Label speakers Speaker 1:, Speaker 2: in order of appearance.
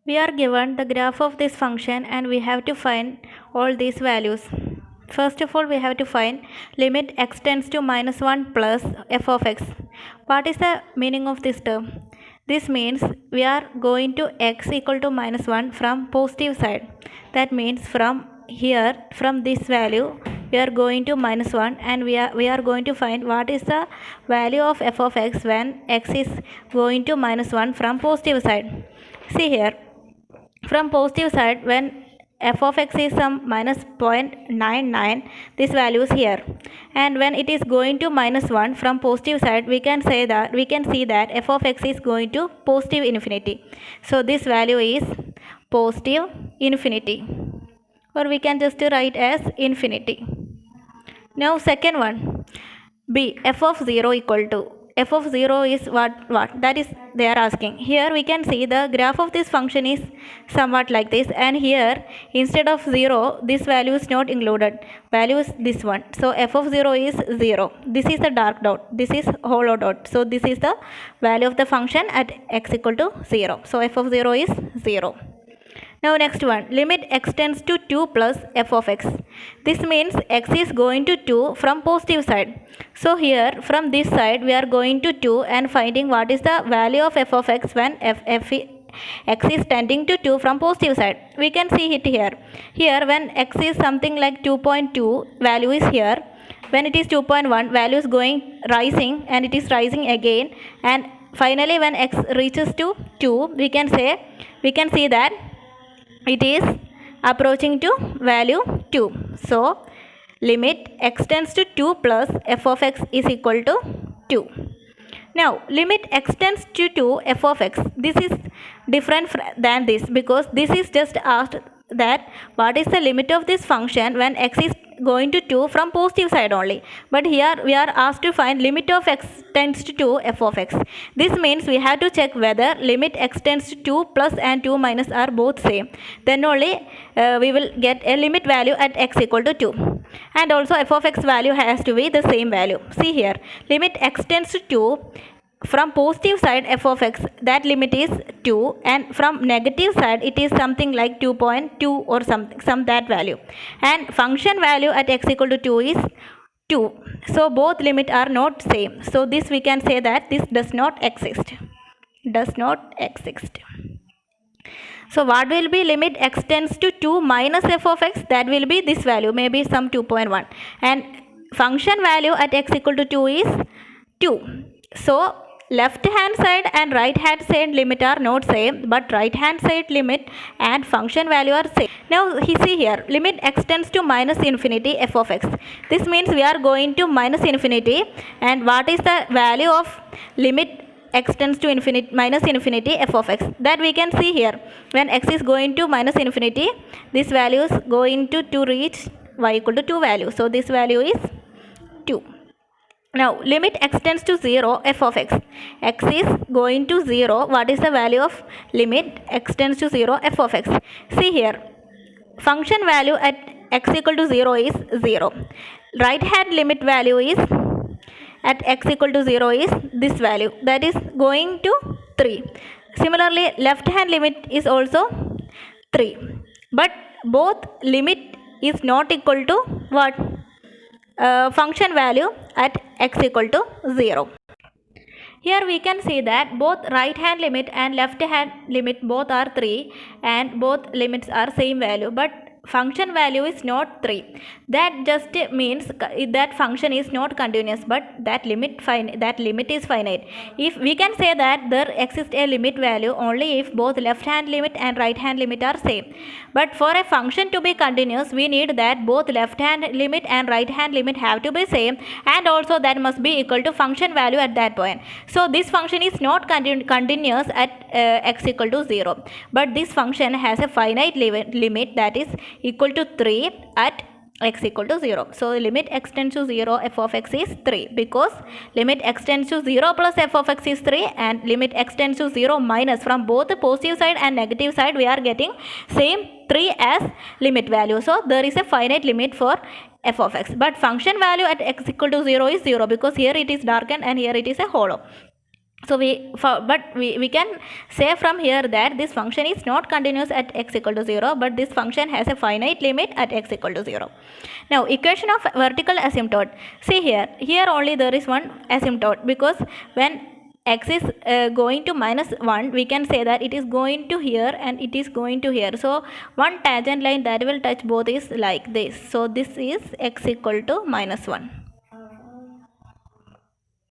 Speaker 1: We are given the graph of this function and we have to find all these values. First of all, we have to find limit x tends to minus 1 plus f of x. What is the meaning of this term? This means we are going to x equal to minus 1 from positive side. That means from here, from this value, we are going to minus 1 and we are going to find what is the value of f of x when x is going to minus 1 from positive side. See here, from positive side when f of x is some minus 0.99, this value is here, and when it is going to minus 1 from positive side, we can see that f of x is going to positive infinity. So this value is positive infinity, or we can just write as infinity. Now second one, b, f of 0 equal to, f of 0 is what that is they are asking. Here we can see the graph of this function is somewhat like this, and here instead of 0 this value is not included, value is this one. So f of 0 is 0, this is the dark dot, this is hollow dot, so this is the value of the function at x equal to 0. So f of 0 is 0. Now next one, limit x tends to 2 plus f of x. This means x is going to 2 from positive side. So here from this side we are going to 2 and finding what is the value of f of x when x is tending to 2 from positive side. We can see it here. Here when x is something like 2.2, value is here. When it is 2.1, value is going rising and it is rising again, and finally when x reaches to 2, we can see that it is approaching to value 2. So limit x tends to 2 plus f of x is equal to 2. Now limit x tends to 2 f of x. This is different than this, because this is just asked that what is the limit of this function when x is going to 2 from positive side only, but here we are asked to find limit of x tends to 2 f of x. This means we have to check whether limit x tends to 2 plus and 2 minus are both same, then only we will get a limit value at x equal to 2, and also f of x value has to be the same value. See here, limit x tends to 2 from positive side f of x, that limit is 2, and from negative side it is something like 2.2 or some that value, and function value at x equal to 2 is 2. So both limit are not same, so this we can say that this does not exist. So what will be limit x tends to 2 minus f of x? That will be this value, maybe some 2.1, and function value at x equal to 2 is 2. So left hand side and right hand side limit are not same, but right hand side limit and function value are same. Now see here, limit x tends to minus infinity f of x. This means we are going to minus infinity, and what is the value of limit x tends to infinity minus infinity f of x? That we can see here. When x is going to minus infinity, this value is going to reach y equal to 2 value. So this value is 2. Now limit x tends to 0 f of x. X is going to 0. What is the value of limit x tends to 0 f of x? See here, function value at x equal to 0 is 0. Right hand limit value is at x equal to 0 is this value, that is going to 3. Similarly left hand limit is also 3, but both limit is not equal to what? Function value at x equal to 0. Here we can see that both right hand limit and left hand limit both are 3, and both limits are same value, but function value is not 3. That just means that function is not continuous, but that limit is finite. If we can say that there exists a limit value only if both left hand limit and right hand limit are same, but for a function to be continuous we need that both left hand limit and right hand limit have to be same, and also that must be equal to function value at that point. So this function is not continuous at x equal to 0, but this function has a finite limit that is equal to 3 at x equal to 0. So limit x tends to 0 f of x is 3, because limit x tends to 0 plus f of x is 3, and limit x tends to 0 minus, from both the positive side and negative side we are getting same 3 as limit value. So there is a finite limit for f of x, but function value at x equal to 0 is 0, because here it is darkened and here it is a hollow. So we can say from here that this function is not continuous at x equal to 0, but this function has a finite limit at x equal to 0. Now equation of vertical asymptote. See here only there is one asymptote, because when x is going to -1, we can say that it is going to here and it is going to here. So one tangent line that will touch both is like this. So this is x equal to -1.